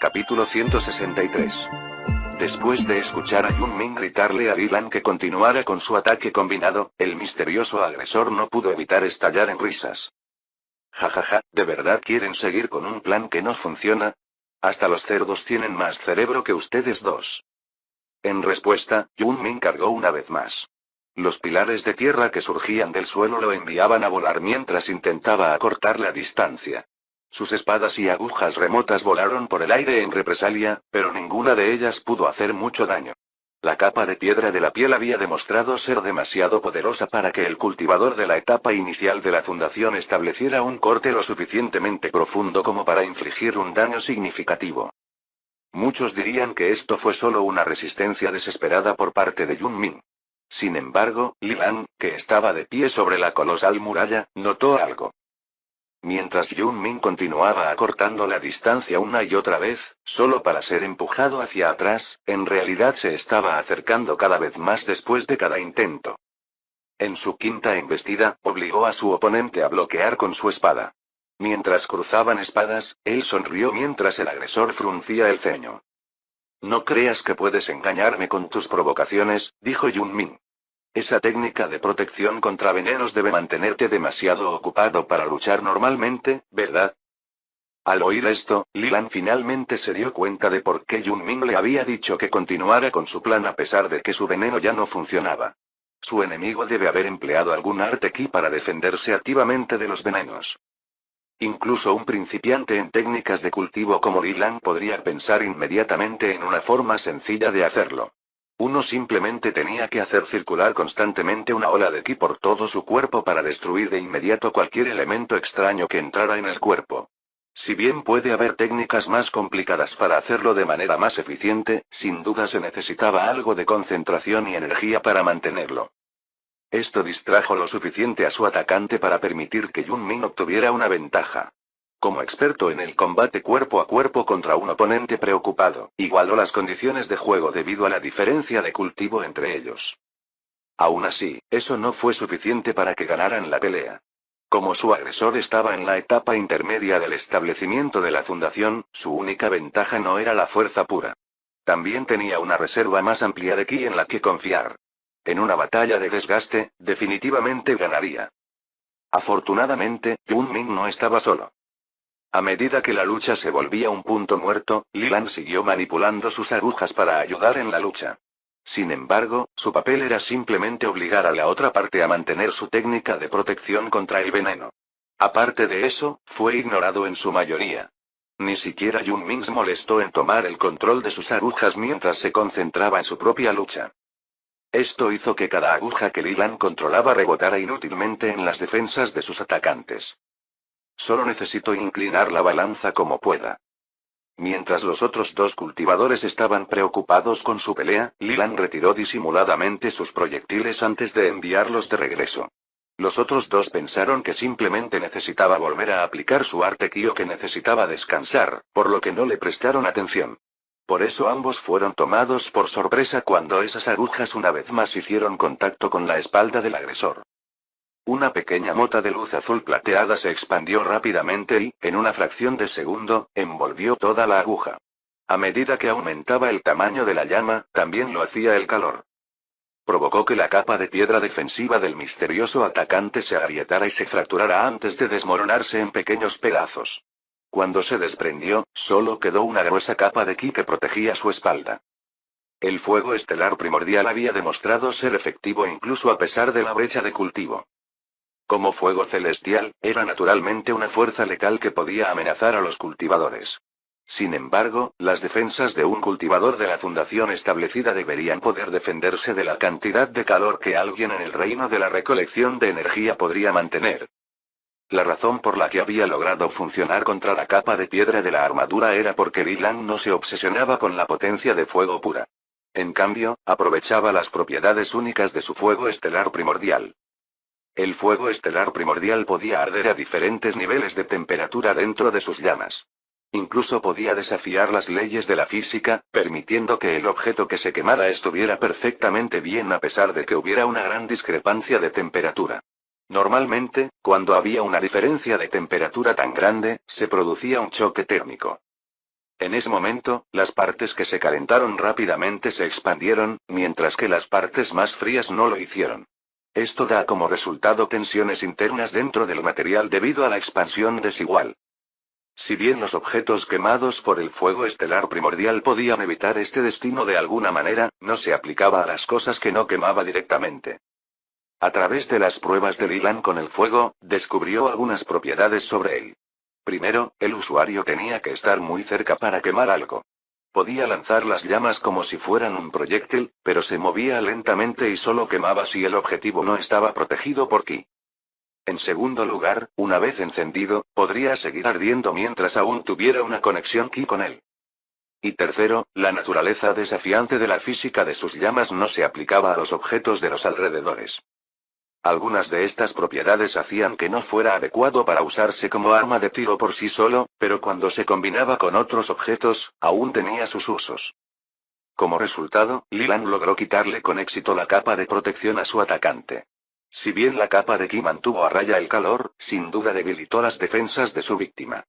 Capítulo 163. Después de escuchar a Yunmin gritarle a Lilan que continuara con su ataque combinado, el misterioso agresor no pudo evitar estallar en risas. Jajaja, ¿de verdad quieren seguir con un plan que no funciona? Hasta los cerdos tienen más cerebro que ustedes dos. En respuesta, Yunmin cargó una vez más. Los pilares de tierra que surgían del suelo lo enviaban a volar mientras intentaba acortar la distancia. Sus espadas y agujas remotas volaron por el aire en represalia, pero ninguna de ellas pudo hacer mucho daño. La capa de piedra de la piel había demostrado ser demasiado poderosa para que el cultivador de la etapa inicial de la fundación estableciera un corte lo suficientemente profundo como para infligir un daño significativo. Muchos dirían que esto fue solo una resistencia desesperada por parte de Yunmin. Sin embargo, Lilan, que estaba de pie sobre la colosal muralla, notó algo. Mientras Yunmin continuaba acortando la distancia una y otra vez, solo para ser empujado hacia atrás, en realidad se estaba acercando cada vez más después de cada intento. En su quinta embestida, obligó a su oponente a bloquear con su espada. Mientras cruzaban espadas, él sonrió mientras el agresor fruncía el ceño. No creas que puedes engañarme con tus provocaciones, dijo Yunmin. Esa técnica de protección contra venenos debe mantenerte demasiado ocupado para luchar normalmente, ¿verdad? Al oír esto, Lilan finalmente se dio cuenta de por qué Yunmin le había dicho que continuara con su plan a pesar de que su veneno ya no funcionaba. Su enemigo debe haber empleado algún arte ki para defenderse activamente de los venenos. Incluso un principiante en técnicas de cultivo como Lilan podría pensar inmediatamente en una forma sencilla de hacerlo. Uno simplemente tenía que hacer circular constantemente una ola de ki por todo su cuerpo para destruir de inmediato cualquier elemento extraño que entrara en el cuerpo. Si bien puede haber técnicas más complicadas para hacerlo de manera más eficiente, sin duda se necesitaba algo de concentración y energía para mantenerlo. Esto distrajo lo suficiente a su atacante para permitir que Yunmin obtuviera una ventaja. Como experto en el combate cuerpo a cuerpo contra un oponente preocupado, igualó las condiciones de juego debido a la diferencia de cultivo entre ellos. Aún así, eso no fue suficiente para que ganaran la pelea. Como su agresor estaba en la etapa intermedia del establecimiento de la fundación, su única ventaja no era la fuerza pura. También tenía una reserva más amplia de ki en la que confiar. En una batalla de desgaste, definitivamente ganaría. Afortunadamente, Yunmin no estaba solo. A medida que la lucha se volvía un punto muerto, Lilan siguió manipulando sus agujas para ayudar en la lucha. Sin embargo, su papel era simplemente obligar a la otra parte a mantener su técnica de protección contra el veneno. Aparte de eso, fue ignorado en su mayoría. Ni siquiera Yunmin se molestó en tomar el control de sus agujas mientras se concentraba en su propia lucha. Esto hizo que cada aguja que Lilan controlaba rebotara inútilmente en las defensas de sus atacantes. Solo necesito inclinar la balanza como pueda. Mientras los otros dos cultivadores estaban preocupados con su pelea, Lilan retiró disimuladamente sus proyectiles antes de enviarlos de regreso. Los otros dos pensaron que simplemente necesitaba volver a aplicar su arte ki o que necesitaba descansar, por lo que no le prestaron atención. Por eso ambos fueron tomados por sorpresa cuando esas agujas una vez más hicieron contacto con la espalda del agresor. Una pequeña mota de luz azul plateada se expandió rápidamente y, en una fracción de segundo, envolvió toda la aguja. A medida que aumentaba el tamaño de la llama, también lo hacía el calor. Provocó que la capa de piedra defensiva del misterioso atacante se agrietara y se fracturara antes de desmoronarse en pequeños pedazos. Cuando se desprendió, solo quedó una gruesa capa de ki que protegía su espalda. El fuego estelar primordial había demostrado ser efectivo incluso a pesar de la brecha de cultivo. Como fuego celestial, era naturalmente una fuerza letal que podía amenazar a los cultivadores. Sin embargo, las defensas de un cultivador de la fundación establecida deberían poder defenderse de la cantidad de calor que alguien en el reino de la recolección de energía podría mantener. La razón por la que había logrado funcionar contra la capa de piedra de la armadura era porque Lilan no se obsesionaba con la potencia de fuego pura. En cambio, aprovechaba las propiedades únicas de su fuego estelar primordial. El fuego estelar primordial podía arder a diferentes niveles de temperatura dentro de sus llamas. Incluso podía desafiar las leyes de la física, permitiendo que el objeto que se quemara estuviera perfectamente bien a pesar de que hubiera una gran discrepancia de temperatura. Normalmente, cuando había una diferencia de temperatura tan grande, se producía un choque térmico. En ese momento, las partes que se calentaron rápidamente se expandieron, mientras que las partes más frías no lo hicieron. Esto da como resultado tensiones internas dentro del material debido a la expansión desigual. Si bien los objetos quemados por el fuego estelar primordial podían evitar este destino de alguna manera, no se aplicaba a las cosas que no quemaba directamente. A través de las pruebas de Leland con el fuego, descubrió algunas propiedades sobre él. Primero, el usuario tenía que estar muy cerca para quemar algo. Podía lanzar las llamas como si fueran un proyectil, pero se movía lentamente y solo quemaba si el objetivo no estaba protegido por ki. En segundo lugar, una vez encendido, podría seguir ardiendo mientras aún tuviera una conexión ki con él. Y tercero, la naturaleza desafiante de la física de sus llamas no se aplicaba a los objetos de los alrededores. Algunas de estas propiedades hacían que no fuera adecuado para usarse como arma de tiro por sí solo, pero cuando se combinaba con otros objetos, aún tenía sus usos. Como resultado, Leland logró quitarle con éxito la capa de protección a su atacante. Si bien la capa de ki mantuvo a raya el calor, sin duda debilitó las defensas de su víctima.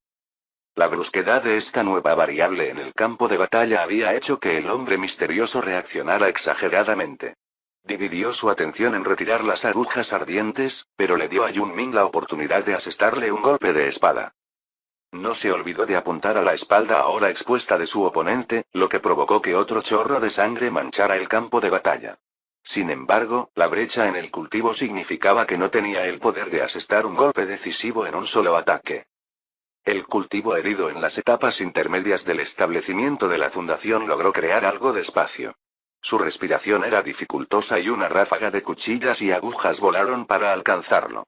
La brusquedad de esta nueva variable en el campo de batalla había hecho que el hombre misterioso reaccionara exageradamente. Dividió su atención en retirar las agujas ardientes, pero le dio a Yunmin la oportunidad de asestarle un golpe de espada. No se olvidó de apuntar a la espalda ahora expuesta de su oponente, lo que provocó que otro chorro de sangre manchara el campo de batalla. Sin embargo, la brecha en el cultivo significaba que no tenía el poder de asestar un golpe decisivo en un solo ataque. El cultivo herido en las etapas intermedias del establecimiento de la fundación logró crear algo de espacio. Su respiración era dificultosa y una ráfaga de cuchillas y agujas volaron para alcanzarlo.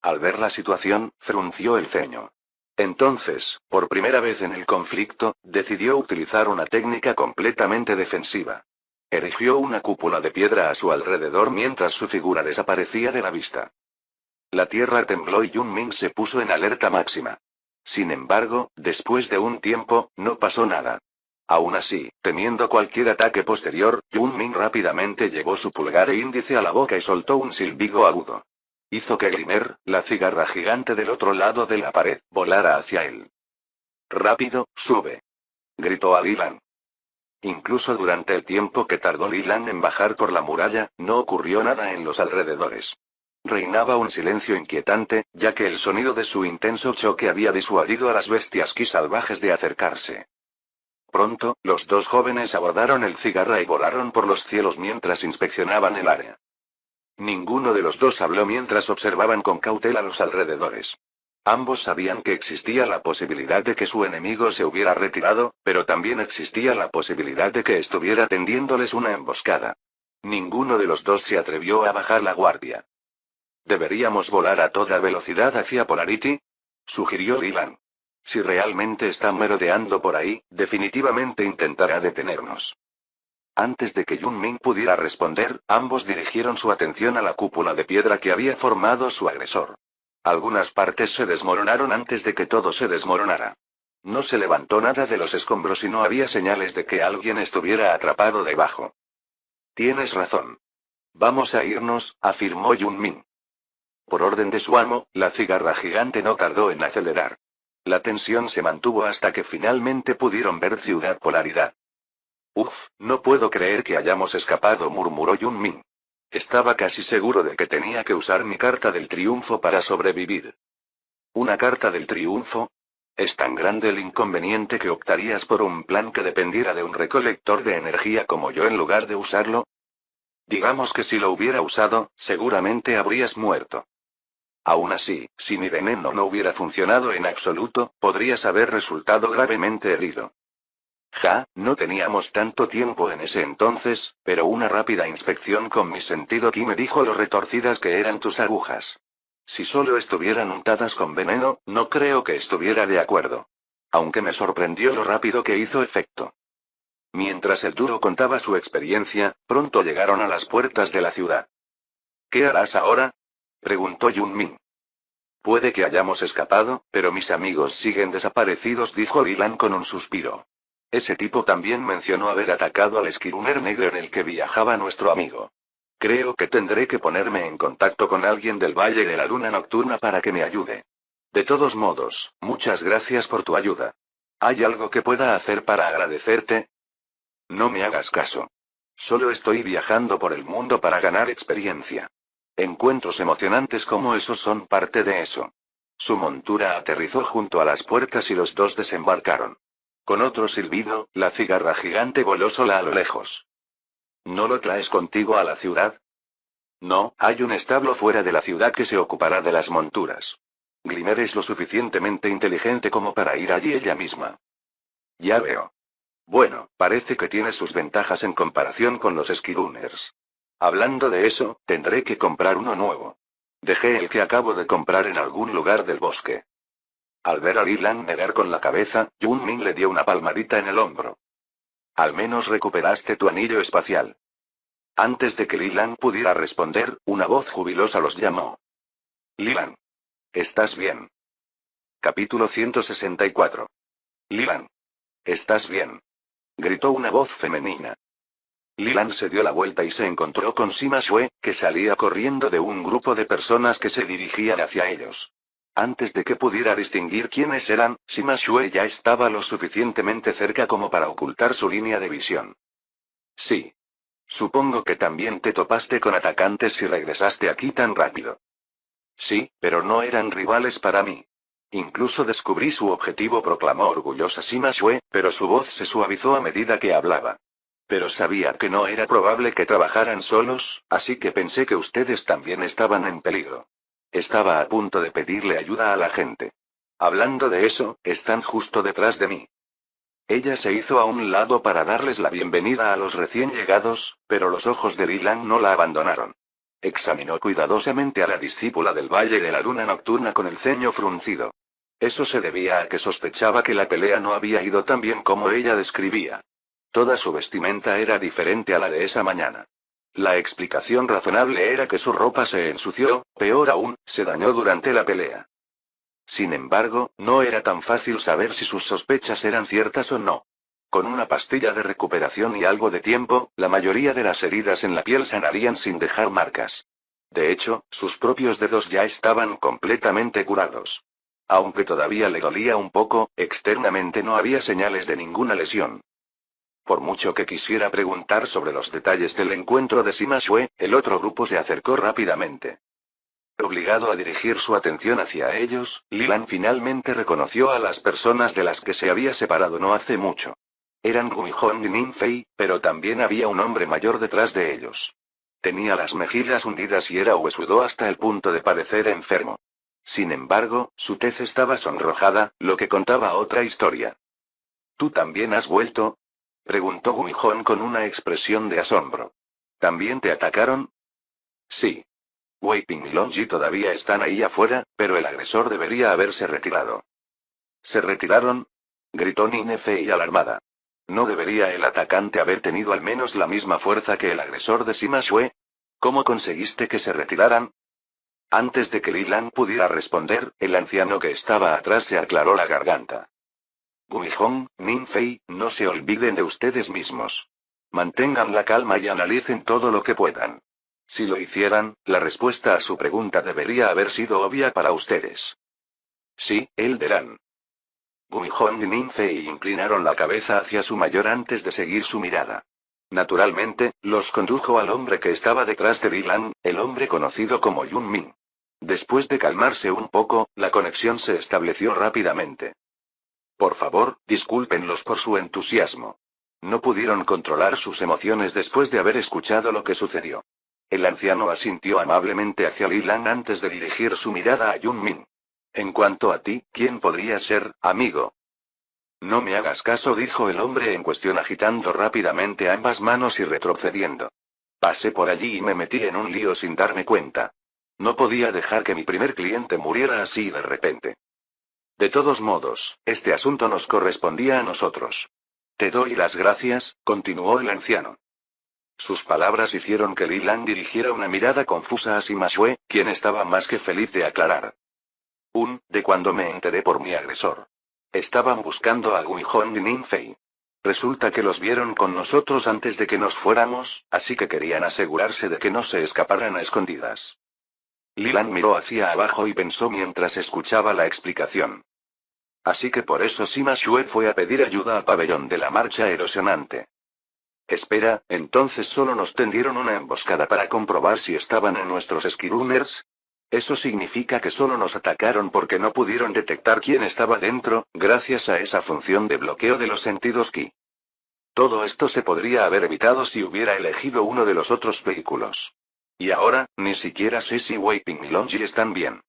Al ver la situación, frunció el ceño. Entonces, por primera vez en el conflicto, decidió utilizar una técnica completamente defensiva. Erigió una cúpula de piedra a su alrededor mientras su figura desaparecía de la vista. La tierra tembló y Yunmin se puso en alerta máxima. Sin embargo, después de un tiempo, no pasó nada. Aún así, temiendo cualquier ataque posterior, Yunmin rápidamente llevó su pulgar e índice a la boca y soltó un silbido agudo. Hizo que Glimmer, la cigarra gigante del otro lado de la pared, volara hacia él. «Rápido, sube», gritó a Leland. Incluso durante el tiempo que tardó Leland en bajar por la muralla, no ocurrió nada en los alrededores. Reinaba un silencio inquietante, ya que el sonido de su intenso choque había disuadido a las bestias ki salvajes de acercarse. Pronto, los dos jóvenes abordaron el cigarra y volaron por los cielos mientras inspeccionaban el área. Ninguno de los dos habló mientras observaban con cautela los alrededores. Ambos sabían que existía la posibilidad de que su enemigo se hubiera retirado, pero también existía la posibilidad de que estuviera tendiéndoles una emboscada. Ninguno de los dos se atrevió a bajar la guardia. ¿Deberíamos volar a toda velocidad hacia Polarity?, sugirió Leland. Si realmente está merodeando por ahí, definitivamente intentará detenernos. Antes de que Yunmin pudiera responder, ambos dirigieron su atención a la cúpula de piedra que había formado su agresor. Algunas partes se desmoronaron antes de que todo se desmoronara. No se levantó nada de los escombros y no había señales de que alguien estuviera atrapado debajo. Tienes razón. Vamos a irnos, afirmó Yunmin. Por orden de su amo, la cigarra gigante no tardó en acelerar. La tensión se mantuvo hasta que finalmente pudieron ver Ciudad Polaridad. Uf, no puedo creer que hayamos escapado, murmuró Yunmin. Estaba casi seguro de que tenía que usar mi carta del triunfo para sobrevivir. ¿Una carta del triunfo? ¿Es tan grande el inconveniente que optarías por un plan que dependiera de un recolector de energía como yo en lugar de usarlo? Digamos que si lo hubiera usado, seguramente habrías muerto. Aún así, si mi veneno no hubiera funcionado en absoluto, podrías haber resultado gravemente herido. No teníamos tanto tiempo en ese entonces, pero una rápida inspección con mi sentido ki me dijo lo retorcidas que eran tus agujas. Si solo estuvieran untadas con veneno, no creo que estuviera de acuerdo. Aunque me sorprendió lo rápido que hizo efecto. Mientras el duro contaba su experiencia, pronto llegaron a las puertas de la ciudad. ¿Qué harás ahora?, preguntó Yunmin. Puede que hayamos escapado, pero mis amigos siguen desaparecidos, dijo Leland con un suspiro. Ese tipo también mencionó haber atacado al esquiruner negro en el que viajaba nuestro amigo. Creo que tendré que ponerme en contacto con alguien del Valle de la Luna Nocturna para que me ayude. De todos modos, muchas gracias por tu ayuda. ¿Hay algo que pueda hacer para agradecerte? No me hagas caso. Solo estoy viajando por el mundo para ganar experiencia. Encuentros emocionantes como esos son parte de eso. Su montura aterrizó junto a las puertas y los dos desembarcaron. Con otro silbido, la cigarra gigante voló sola a lo lejos. ¿No lo traes contigo a la ciudad? No, hay un establo fuera de la ciudad que se ocupará de las monturas. Glimmer es lo suficientemente inteligente como para ir allí ella misma. Ya veo. Bueno, parece que tiene sus ventajas en comparación con los Skirunners. Hablando de eso, tendré que comprar uno nuevo. Dejé el que acabo de comprar en algún lugar del bosque. Al ver a Lilan negar con la cabeza, Yunmin le dio una palmadita en el hombro. Al menos recuperaste tu anillo espacial. Antes de que Lilan pudiera responder, una voz jubilosa los llamó. Lilan. ¿Estás bien? Capítulo 164. Lilan. ¿Estás bien? Gritó una voz femenina. Lilan se dio la vuelta y se encontró con Sima Shue, que salía corriendo de un grupo de personas que se dirigían hacia ellos. Antes de que pudiera distinguir quiénes eran, Sima Shue ya estaba lo suficientemente cerca como para ocultar su línea de visión. Sí. Supongo que también te topaste con atacantes y regresaste aquí tan rápido. Sí, pero no eran rivales para mí. Incluso descubrí su objetivo, proclamó orgullosa Sima Shue, pero su voz se suavizó a medida que hablaba. Pero sabía que no era probable que trabajaran solos, así que pensé que ustedes también estaban en peligro. Estaba a punto de pedirle ayuda a la gente. Hablando de eso, están justo detrás de mí. Ella se hizo a un lado para darles la bienvenida a los recién llegados, pero los ojos de Lilan no la abandonaron. Examinó cuidadosamente a la discípula del Valle de la Luna Nocturna con el ceño fruncido. Eso se debía a que sospechaba que la pelea no había ido tan bien como ella describía. Toda su vestimenta era diferente a la de esa mañana. La explicación razonable era que su ropa se ensució, peor aún, se dañó durante la pelea. Sin embargo, no era tan fácil saber si sus sospechas eran ciertas o no. Con una pastilla de recuperación y algo de tiempo, la mayoría de las heridas en la piel sanarían sin dejar marcas. De hecho, sus propios dedos ya estaban completamente curados. Aunque todavía le dolía un poco, externamente no había señales de ninguna lesión. Por mucho que quisiera preguntar sobre los detalles del encuentro de Sima Shue, el otro grupo se acercó rápidamente. Obligado a dirigir su atención hacia ellos, Lilan finalmente reconoció a las personas de las que se había separado no hace mucho. Eran Gumihong y Ninfei, pero también había un hombre mayor detrás de ellos. Tenía las mejillas hundidas y era huesudo hasta el punto de parecer enfermo. Sin embargo, su tez estaba sonrojada, lo que contaba otra historia. ¿Tú también has vuelto? Preguntó Gumihong con una expresión de asombro. ¿También te atacaron? Sí. Wei-Ping y Long Ji todavía están ahí afuera, pero el agresor debería haberse retirado. ¿Se retiraron? Gritó Ninefei alarmada. ¿No debería el atacante haber tenido al menos la misma fuerza que el agresor de Sima Shue? ¿Cómo conseguiste que se retiraran? Antes de que Li Lang pudiera responder, el anciano que estaba atrás se aclaró la garganta. Gumihong, Ninfei, no se olviden de ustedes mismos. Mantengan la calma y analicen todo lo que puedan. Si lo hicieran, la respuesta a su pregunta debería haber sido obvia para ustedes. Sí, Elderan. Gumihong y Ninfei inclinaron la cabeza hacia su mayor antes de seguir su mirada. Naturalmente, los condujo al hombre que estaba detrás de Lilan, el hombre conocido como Yunmin. Después de calmarse un poco, la conexión se estableció rápidamente. Por favor, discúlpenlos por su entusiasmo. No pudieron controlar sus emociones después de haber escuchado lo que sucedió. El anciano asintió amablemente hacia Lilan antes de dirigir su mirada a Yunmin. En cuanto a ti, ¿quién podría ser, amigo? No me hagas caso, dijo el hombre en cuestión agitando rápidamente ambas manos y retrocediendo. Pasé por allí y me metí en un lío sin darme cuenta. No podía dejar que mi primer cliente muriera así de repente. De todos modos, este asunto nos correspondía a nosotros. Te doy las gracias, continuó el anciano. Sus palabras hicieron que Li Lang dirigiera una mirada confusa a Sima Shue, quien estaba más que feliz de aclarar. De cuando me enteré por mi agresor. Estaban buscando a Gumihong y Ninfei. Resulta que los vieron con nosotros antes de que nos fuéramos, así que querían asegurarse de que no se escaparan a escondidas. Li Lang miró hacia abajo y pensó mientras escuchaba la explicación. Así que por eso Sima Shue fue a pedir ayuda al pabellón de la marcha erosionante. Espera, ¿entonces solo nos tendieron una emboscada para comprobar si estaban en nuestros Skirunners? Eso significa que solo nos atacaron porque no pudieron detectar quién estaba dentro, gracias a esa función de bloqueo de los sentidos Ki. Todo esto se podría haber evitado si hubiera elegido uno de los otros vehículos. Y ahora, ni siquiera sé si Wei Ping y Long Ji están bien.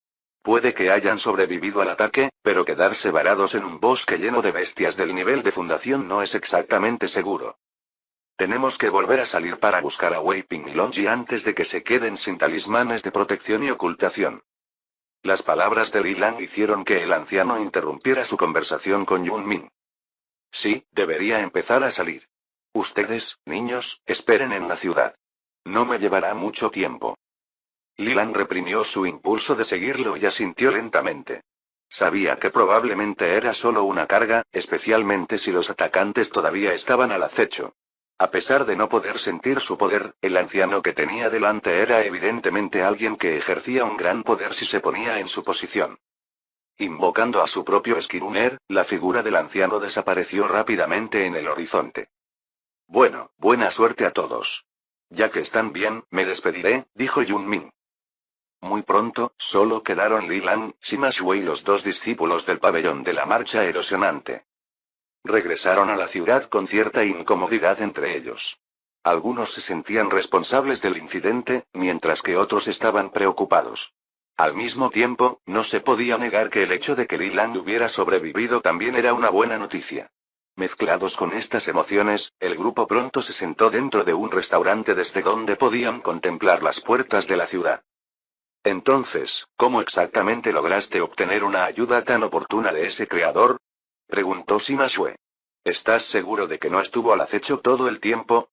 Puede que hayan sobrevivido al ataque, pero quedarse varados en un bosque lleno de bestias del nivel de fundación no es exactamente seguro. Tenemos que volver a salir para buscar a Wei Ping y Long Ji antes de que se queden sin talismanes de protección y ocultación. Las palabras de Li Lang hicieron que el anciano interrumpiera su conversación con Yun Min. Sí, debería empezar a salir. Ustedes, niños, esperen en la ciudad. No me llevará mucho tiempo. Li Lang reprimió su impulso de seguirlo y asintió lentamente. Sabía que probablemente era solo una carga, especialmente si los atacantes todavía estaban al acecho. A pesar de no poder sentir su poder, el anciano que tenía delante era evidentemente alguien que ejercía un gran poder si se ponía en su posición. Invocando a su propio Skirunner, la figura del anciano desapareció rápidamente en el horizonte. Bueno, buena suerte a todos. Ya que están bien, me despediré, dijo Yun Min. Muy pronto, solo quedaron Li Lang, Sima Shue y los dos discípulos del pabellón de la marcha erosionante. Regresaron a la ciudad con cierta incomodidad entre ellos. Algunos se sentían responsables del incidente, mientras que otros estaban preocupados. Al mismo tiempo, no se podía negar que el hecho de que Li Lang hubiera sobrevivido también era una buena noticia. Mezclados con estas emociones, el grupo pronto se sentó dentro de un restaurante desde donde podían contemplar las puertas de la ciudad. Entonces, ¿cómo exactamente lograste obtener una ayuda tan oportuna de ese creador? Preguntó Sima Shue. ¿Estás seguro de que no estuvo al acecho todo el tiempo?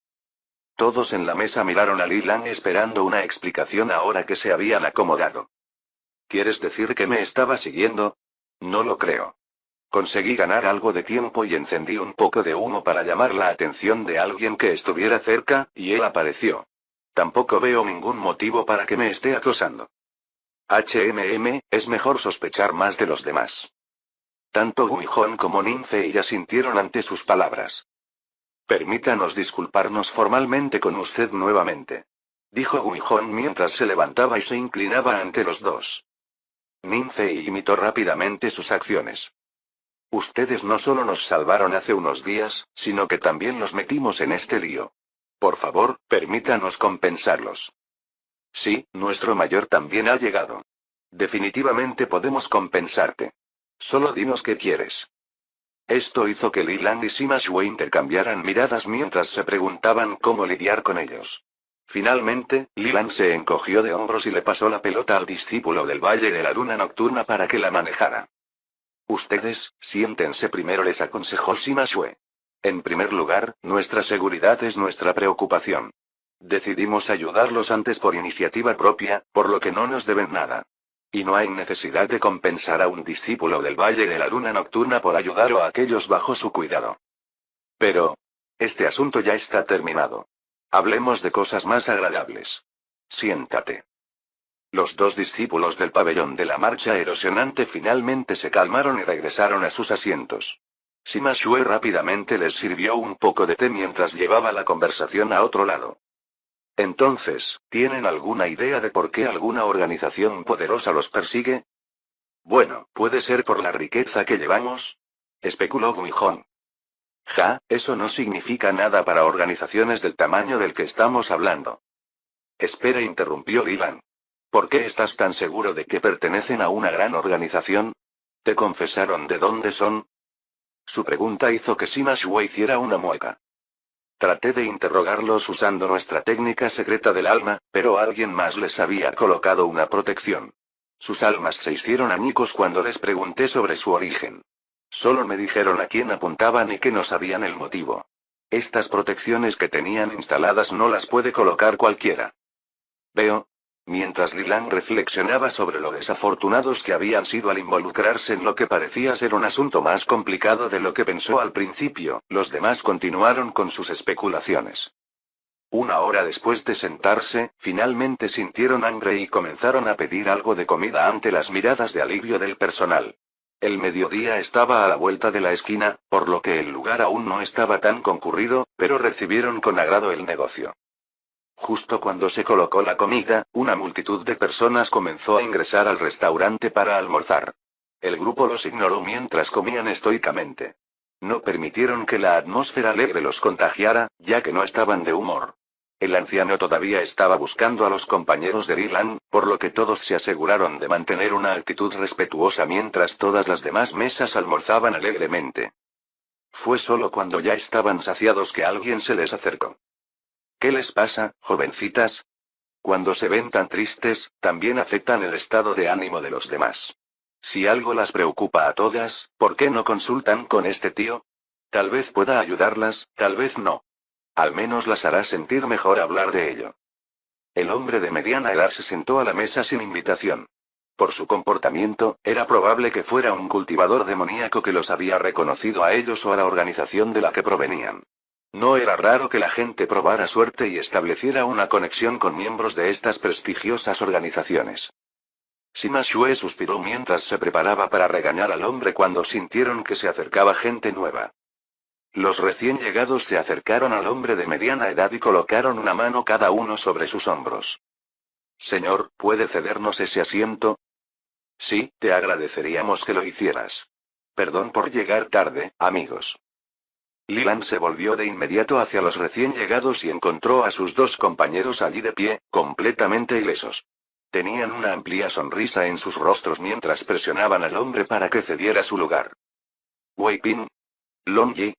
Todos en la mesa miraron a Li Lang esperando una explicación ahora que se habían acomodado. ¿Quieres decir que me estaba siguiendo? No lo creo. Conseguí ganar algo de tiempo y encendí un poco de humo para llamar la atención de alguien que estuviera cerca, y él apareció. Tampoco veo ningún motivo para que me esté acosando. Es mejor sospechar más de los demás. Tanto Guijón como Ninfei asintieron ante sus palabras. Permítanos disculparnos formalmente con usted nuevamente. Dijo Guijón mientras se levantaba y se inclinaba ante los dos. Ninfei imitó rápidamente sus acciones. Ustedes no solo nos salvaron hace unos días, sino que también los metimos en este lío. Por favor, permítanos compensarlos. Sí, nuestro mayor también ha llegado. Definitivamente podemos compensarte. Solo dinos qué quieres. Esto hizo que Li Lang y Sima Shue intercambiaran miradas mientras se preguntaban cómo lidiar con ellos. Finalmente, Li Lang se encogió de hombros y le pasó la pelota al discípulo del Valle de la Luna Nocturna para que la manejara. Ustedes, siéntense primero, les aconsejó Sima Shue. En primer lugar, nuestra seguridad es nuestra preocupación. Decidimos ayudarlos antes por iniciativa propia, por lo que no nos deben nada. Y no hay necesidad de compensar a un discípulo del Valle de la Luna Nocturna por ayudar a aquellos bajo su cuidado. Pero, este asunto ya está terminado. Hablemos de cosas más agradables. Siéntate. Los dos discípulos del pabellón de la marcha erosionante finalmente se calmaron y regresaron a sus asientos. Sima Shue rápidamente les sirvió un poco de té mientras llevaba la conversación a otro lado. Entonces, ¿tienen alguna idea de por qué alguna organización poderosa los persigue? Bueno, puede ser por la riqueza que llevamos, especuló Guijón. Ja, eso no significa nada para organizaciones del tamaño del que estamos hablando. Espera, interrumpió Li Lang. ¿Por qué estás tan seguro de que pertenecen a una gran organización? ¿Te confesaron de dónde son? Su pregunta hizo que Sima Shue hiciera una mueca. Traté de interrogarlos usando nuestra técnica secreta del alma, pero alguien más les había colocado una protección. Sus almas se hicieron añicos cuando les pregunté sobre su origen. Solo me dijeron a quién apuntaban y que no sabían el motivo. Estas protecciones que tenían instaladas no las puede colocar cualquiera. Veo. Mientras Li Lang reflexionaba sobre lo desafortunados que habían sido al involucrarse en lo que parecía ser un asunto más complicado de lo que pensó al principio, los demás continuaron con sus especulaciones. Una hora después de sentarse, finalmente sintieron hambre y comenzaron a pedir algo de comida ante las miradas de alivio del personal. El mediodía estaba a la vuelta de la esquina, por lo que el lugar aún no estaba tan concurrido, pero recibieron con agrado el negocio. Justo cuando se colocó la comida, una multitud de personas comenzó a ingresar al restaurante para almorzar. El grupo los ignoró mientras comían estoicamente. No permitieron que la atmósfera alegre los contagiara, ya que no estaban de humor. El anciano todavía estaba buscando a los compañeros de Dylan, por lo que todos se aseguraron de mantener una actitud respetuosa mientras todas las demás mesas almorzaban alegremente. Fue solo cuando ya estaban saciados que alguien se les acercó. ¿Qué les pasa, jovencitas? Cuando se ven tan tristes, también afectan el estado de ánimo de los demás. Si algo las preocupa a todas, ¿por qué no consultan con este tío? Tal vez pueda ayudarlas, tal vez no. Al menos las hará sentir mejor hablar de ello. El hombre de mediana edad se sentó a la mesa sin invitación. Por su comportamiento, era probable que fuera un cultivador demoníaco que los había reconocido a ellos o a la organización de la que provenían. No era raro que la gente probara suerte y estableciera una conexión con miembros de estas prestigiosas organizaciones. Sima Shue suspiró mientras se preparaba para regañar al hombre cuando sintieron que se acercaba gente nueva. Los recién llegados se acercaron al hombre de mediana edad y colocaron una mano cada uno sobre sus hombros. Señor, ¿puede cedernos ese asiento? Sí, te agradeceríamos que lo hicieras. Perdón por llegar tarde, amigos. Lilan se volvió de inmediato hacia los recién llegados y encontró a sus dos compañeros allí de pie, completamente ilesos. Tenían una amplia sonrisa en sus rostros mientras presionaban al hombre para que cediera su lugar. Wei Ping. Long Yi.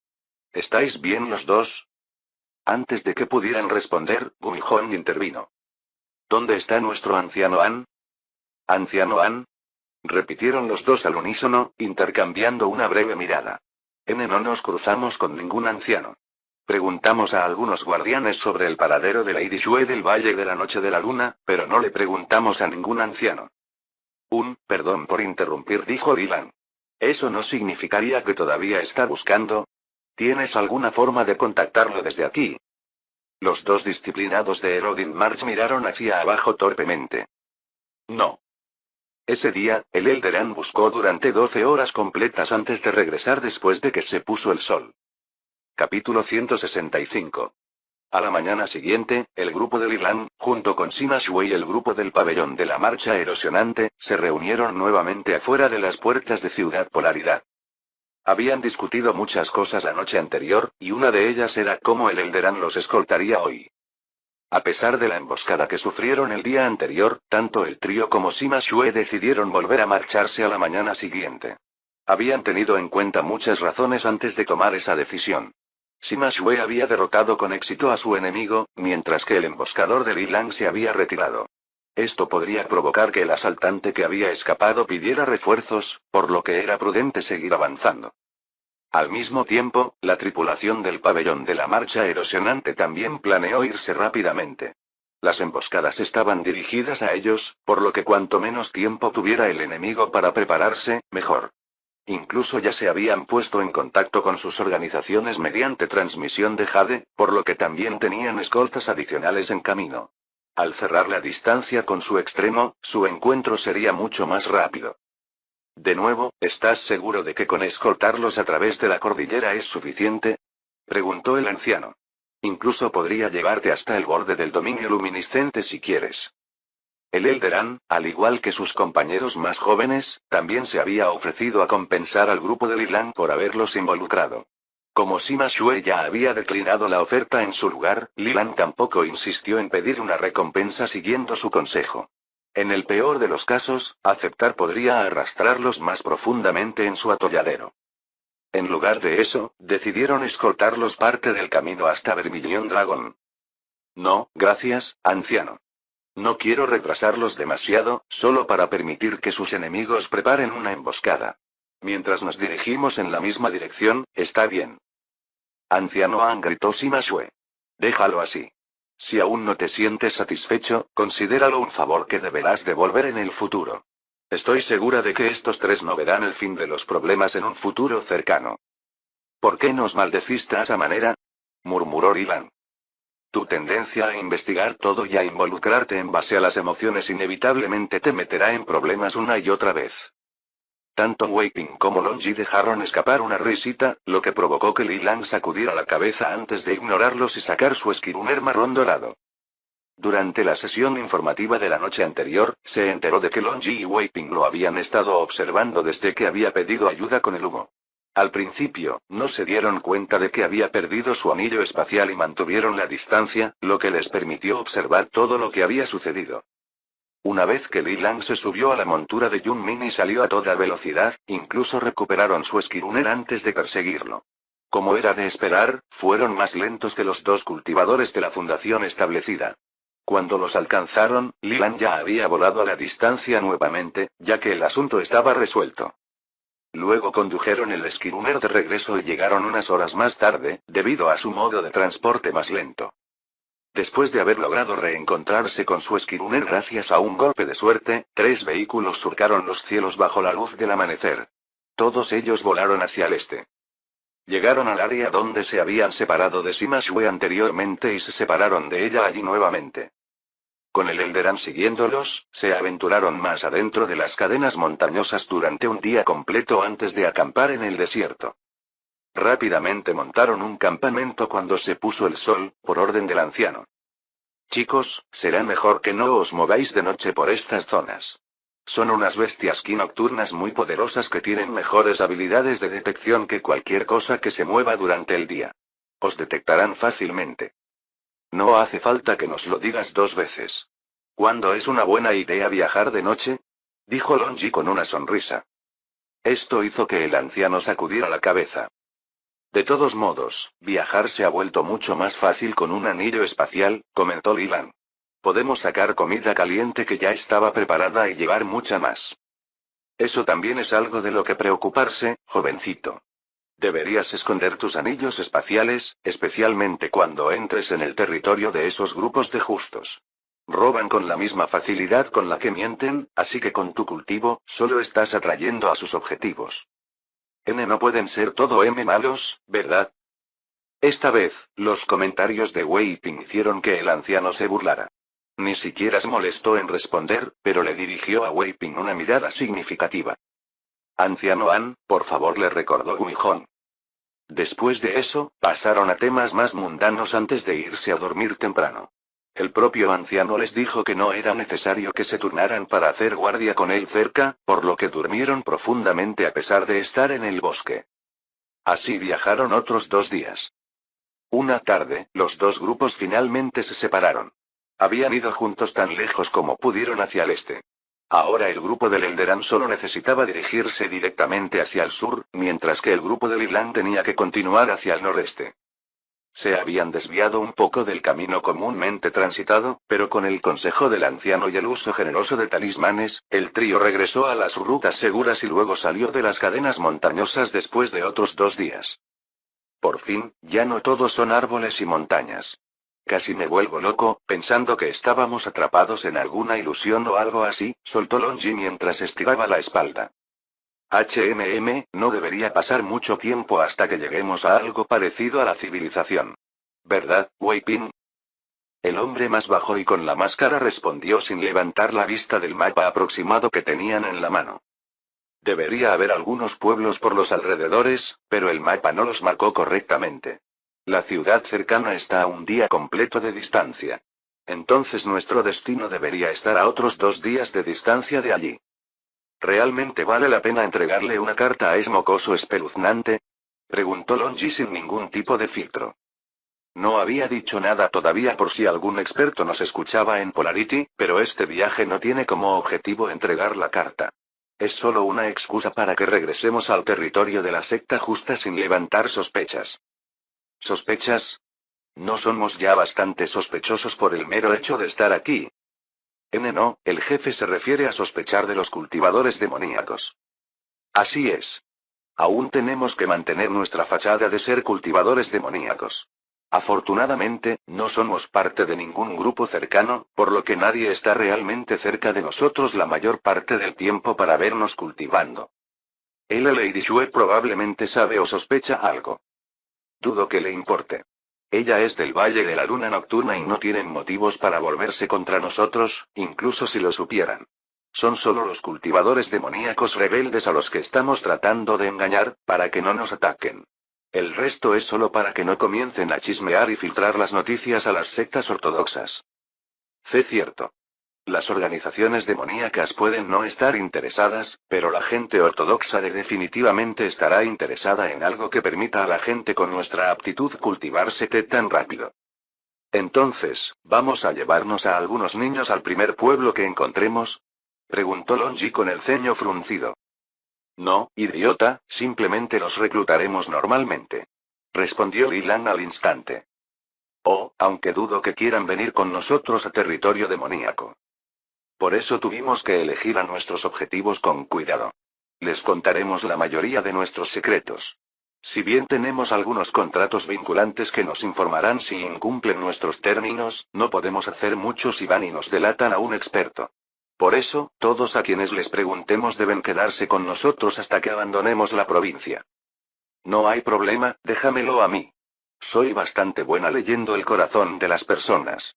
¿Estáis bien los dos? Antes de que pudieran responder, Gumi Hong intervino. ¿Dónde está nuestro anciano An? ¿Anciano An? Repitieron los dos al unísono, intercambiando una breve mirada. No nos cruzamos con ningún anciano. Preguntamos a algunos guardianes sobre el paradero de Lady Shue del Valle de la Noche de la Luna, pero no le preguntamos a ningún anciano. Perdón por interrumpir, dijo Dylan. ¿Eso no significaría que todavía está buscando? ¿Tienes alguna forma de contactarlo desde aquí? Los dos disciplinados de Erodin March miraron hacia abajo torpemente. No. Ese día, el Elderan buscó durante 12 horas completas antes de regresar después de que se puso el sol. Capítulo 165. A la mañana siguiente, el grupo de Lilan, junto con Sima Shue y el grupo del pabellón de la marcha erosionante, se reunieron nuevamente afuera de las puertas de Ciudad Polaridad. Habían discutido muchas cosas la noche anterior, y una de ellas era cómo el Elderan los escoltaría hoy. A pesar de la emboscada que sufrieron el día anterior, tanto el trío como Sima Shue decidieron volver a marcharse a la mañana siguiente. Habían tenido en cuenta muchas razones antes de tomar esa decisión. Sima Shue había derrotado con éxito a su enemigo, mientras que el emboscador de Lilang se había retirado. Esto podría provocar que el asaltante que había escapado pidiera refuerzos, por lo que era prudente seguir avanzando. Al mismo tiempo, la tripulación del pabellón de la marcha erosionante también planeó irse rápidamente. Las emboscadas estaban dirigidas a ellos, por lo que cuanto menos tiempo tuviera el enemigo para prepararse, mejor. Incluso ya se habían puesto en contacto con sus organizaciones mediante transmisión de Jade, por lo que también tenían escoltas adicionales en camino. Al cerrar la distancia con su extremo, su encuentro sería mucho más rápido. De nuevo, ¿estás seguro de que con escoltarlos a través de la cordillera es suficiente? Preguntó el anciano. Incluso podría llevarte hasta el borde del dominio luminiscente si quieres. El Elderan, al igual que sus compañeros más jóvenes, también se había ofrecido a compensar al grupo de Lilan por haberlos involucrado. Como Sima Shue ya había declinado la oferta en su lugar, Lilan tampoco insistió en pedir una recompensa siguiendo su consejo. En el peor de los casos, aceptar podría arrastrarlos más profundamente en su atolladero. En lugar de eso, decidieron escoltarlos parte del camino hasta Vermilion Dragon. No, gracias, anciano. No quiero retrasarlos demasiado, solo para permitir que sus enemigos preparen una emboscada. Mientras nos dirigimos en la misma dirección, está bien. Anciano Han, gritó Sima Shue. Déjalo así. Si aún no te sientes satisfecho, considéralo un favor que deberás devolver en el futuro. Estoy segura de que estos tres no verán el fin de los problemas en un futuro cercano. ¿Por qué nos maldeciste a esa manera? Murmuró Lilan. Tu tendencia a investigar todo y a involucrarte en base a las emociones inevitablemente te meterá en problemas una y otra vez. Tanto Wei Ping como Long Ji dejaron escapar una risita, lo que provocó que Li Lang sacudiera la cabeza antes de ignorarlos y sacar su esquiruner marrón dorado. Durante la sesión informativa de la noche anterior, se enteró de que Long Ji y Wei Ping lo habían estado observando desde que había pedido ayuda con el humo. Al principio, no se dieron cuenta de que había perdido su anillo espacial y mantuvieron la distancia, lo que les permitió observar todo lo que había sucedido. Una vez que Li Lang se subió a la montura de Yun Min y salió a toda velocidad, incluso recuperaron su esquiruner antes de perseguirlo. Como era de esperar, fueron más lentos que los dos cultivadores de la fundación establecida. Cuando los alcanzaron, Li Lang ya había volado a la distancia nuevamente, ya que el asunto estaba resuelto. Luego condujeron el esquiruner de regreso y llegaron unas horas más tarde, debido a su modo de transporte más lento. Después de haber logrado reencontrarse con su esquiruner gracias a un golpe de suerte, 3 vehículos surcaron los cielos bajo la luz del amanecer. Todos ellos volaron hacia el este. Llegaron al área donde se habían separado de Sima Shui anteriormente y se separaron de ella allí nuevamente. Con el Elderan siguiéndolos, se aventuraron más adentro de las cadenas montañosas durante un día completo antes de acampar en el desierto. Rápidamente montaron un campamento cuando se puso el sol, por orden del anciano. Chicos, será mejor que no os mováis de noche por estas zonas. Son unas bestias ki nocturnas muy poderosas que tienen mejores habilidades de detección que cualquier cosa que se mueva durante el día. Os detectarán fácilmente. No hace falta que nos lo digas 2 veces. ¿Cuándo es una buena idea viajar de noche? Dijo Long Ji con una sonrisa. Esto hizo que el anciano sacudiera la cabeza. De todos modos, viajar se ha vuelto mucho más fácil con un anillo espacial, comentó Li Lang. Podemos sacar comida caliente que ya estaba preparada y llevar mucha más. Eso también es algo de lo que preocuparse, jovencito. Deberías esconder tus anillos espaciales, especialmente cuando entres en el territorio de esos grupos de justos. Roban con la misma facilidad con la que mienten, así que con tu cultivo, solo estás atrayendo a sus objetivos. No pueden ser todo malos, ¿verdad? Esta vez, los comentarios de Wei Ping hicieron que el anciano se burlara. Ni siquiera se molestó en responder, pero le dirigió a Wei Ping una mirada significativa. Anciano An, por favor, le recordó Guijón. Después de eso, pasaron a temas más mundanos antes de irse a dormir temprano. El propio anciano les dijo que no era necesario que se turnaran para hacer guardia con él cerca, por lo que durmieron profundamente a pesar de estar en el bosque. Así viajaron otros 2 días. Una tarde, los 2 grupos finalmente se separaron. Habían ido juntos tan lejos como pudieron hacia el este. Ahora el grupo del Elderan solo necesitaba dirigirse directamente hacia el sur, mientras que el grupo del Li Lang tenía que continuar hacia el noreste. Se habían desviado un poco del camino comúnmente transitado, pero con el consejo del anciano y el uso generoso de talismanes, el trío regresó a las rutas seguras y luego salió de las cadenas montañosas después de otros 2 días. Por fin, ya no todos son árboles y montañas. Casi me vuelvo loco, pensando que estábamos atrapados en alguna ilusión o algo así, soltó Long Ji mientras estiraba la espalda. No debería pasar mucho tiempo hasta que lleguemos a algo parecido a la civilización. ¿Verdad, Wei Ping? El hombre más bajo y con la máscara respondió sin levantar la vista del mapa aproximado que tenían en la mano. Debería haber algunos pueblos por los alrededores, pero el mapa no los marcó correctamente. La ciudad cercana está a un día completo de distancia. Entonces nuestro destino debería estar a otros 2 días de distancia de allí. ¿Realmente vale la pena entregarle una carta a ese mocoso espeluznante? Preguntó Long Ji sin ningún tipo de filtro. No había dicho nada todavía por si algún experto nos escuchaba en Polarity, pero este viaje no tiene como objetivo entregar la carta. Es solo una excusa para que regresemos al territorio de la secta justa sin levantar sospechas. ¿Sospechas? ¿No somos ya bastante sospechosos por el mero hecho de estar aquí? No, el jefe se refiere a sospechar de los cultivadores demoníacos. Así es. Aún tenemos que mantener nuestra fachada de ser cultivadores demoníacos. Afortunadamente, no somos parte de ningún grupo cercano, por lo que nadie está realmente cerca de nosotros la mayor parte del tiempo para vernos cultivando. Lady Shue probablemente sabe o sospecha algo. Dudo que le importe. Ella es del Valle de la Luna Nocturna y no tienen motivos para volverse contra nosotros, incluso si lo supieran. Son solo los cultivadores demoníacos rebeldes a los que estamos tratando de engañar, para que no nos ataquen. El resto es solo para que no comiencen a chismear y filtrar las noticias a las sectas ortodoxas. Cierto. Las organizaciones demoníacas pueden no estar interesadas, pero la gente ortodoxa definitivamente estará interesada en algo que permita a la gente con nuestra aptitud cultivarse tan rápido. Entonces, ¿vamos a llevarnos a algunos niños al primer pueblo que encontremos? Preguntó Longi con el ceño fruncido. No, idiota, simplemente los reclutaremos normalmente. Respondió Lilan al instante. Oh, aunque dudo que quieran venir con nosotros a territorio demoníaco. Por eso tuvimos que elegir a nuestros objetivos con cuidado. Les contaremos la mayoría de nuestros secretos. Si bien tenemos algunos contratos vinculantes que nos informarán si incumplen nuestros términos, no podemos hacer mucho si van y nos delatan a un experto. Por eso, todos a quienes les preguntemos deben quedarse con nosotros hasta que abandonemos la provincia. No hay problema, déjamelo a mí. Soy bastante buena leyendo el corazón de las personas.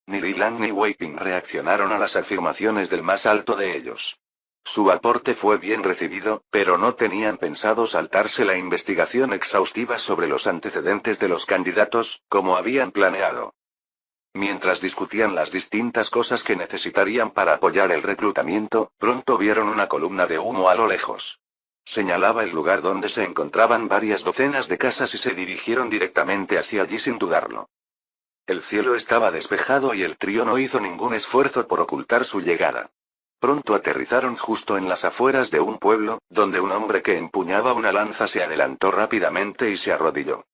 Ni Lilan ni Wei Ping reaccionaron a las afirmaciones del más alto de ellos. Su aporte fue bien recibido, pero no tenían pensado saltarse la investigación exhaustiva sobre los antecedentes de los candidatos, como habían planeado. Mientras discutían las distintas cosas que necesitarían para apoyar el reclutamiento, pronto vieron una columna de humo a lo lejos. Señalaba el lugar donde se encontraban varias docenas de casas y se dirigieron directamente hacia allí sin dudarlo. El cielo estaba despejado y el trío no hizo ningún esfuerzo por ocultar su llegada. Pronto aterrizaron justo en las afueras de un pueblo, donde un hombre que empuñaba una lanza se adelantó rápidamente y se arrodilló.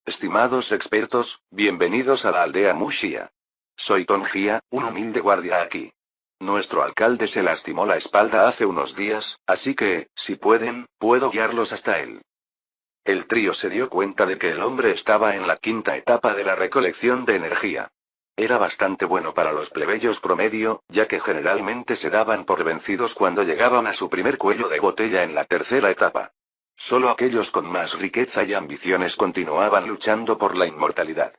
Estimados expertos, bienvenidos a la aldea Muxia. Soy Tongia, un humilde guardia aquí. Nuestro alcalde se lastimó la espalda hace unos días, así que, si pueden, puedo guiarlos hasta él. El trío se dio cuenta de que el hombre estaba en la quinta etapa de la recolección de energía. Era bastante bueno para los plebeyos promedio, ya que generalmente se daban por vencidos cuando llegaban a su primer cuello de botella en la tercera etapa. Solo aquellos con más riqueza y ambiciones continuaban luchando por la inmortalidad.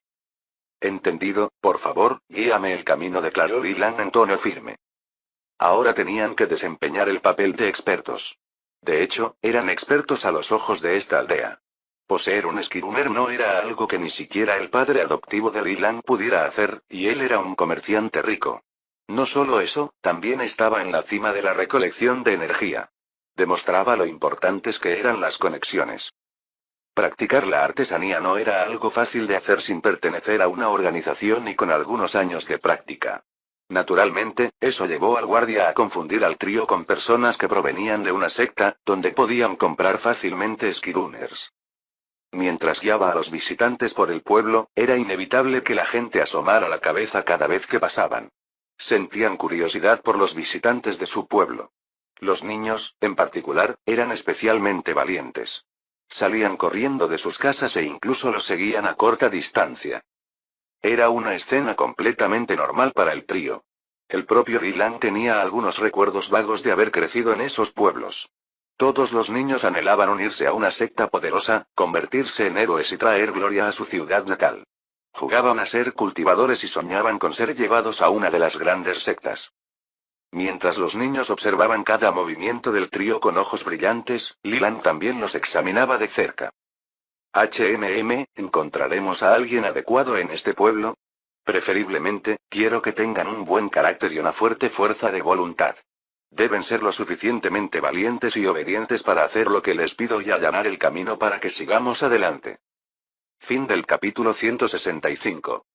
Entendido, por favor, guíame el camino, declaró Lilan en tono firme. Ahora tenían que desempeñar el papel de expertos. De hecho, eran expertos a los ojos de esta aldea. Poseer un Skirunner no era algo que ni siquiera el padre adoptivo de Lilan pudiera hacer, y él era un comerciante rico. No solo eso, también estaba en la cima de la recolección de energía. Demostraba lo importantes que eran las conexiones. Practicar la artesanía no era algo fácil de hacer sin pertenecer a una organización y con algunos años de práctica. Naturalmente, eso llevó al guardia a confundir al trío con personas que provenían de una secta, donde podían comprar fácilmente Skirunners. Mientras guiaba a los visitantes por el pueblo, era inevitable que la gente asomara la cabeza cada vez que pasaban. Sentían curiosidad por los visitantes de su pueblo. Los niños, en particular, eran especialmente valientes. Salían corriendo de sus casas e incluso los seguían a corta distancia. Era una escena completamente normal para el trío. El propio Lilan tenía algunos recuerdos vagos de haber crecido en esos pueblos. Todos los niños anhelaban unirse a una secta poderosa, convertirse en héroes y traer gloria a su ciudad natal. Jugaban a ser cultivadores y soñaban con ser llevados a una de las grandes sectas. Mientras los niños observaban cada movimiento del trío con ojos brillantes, Lilan también los examinaba de cerca. ¿Encontraremos a alguien adecuado en este pueblo? Preferiblemente, quiero que tengan un buen carácter y una fuerte fuerza de voluntad. Deben ser lo suficientemente valientes y obedientes para hacer lo que les pido y allanar el camino para que sigamos adelante. Fin del capítulo 165.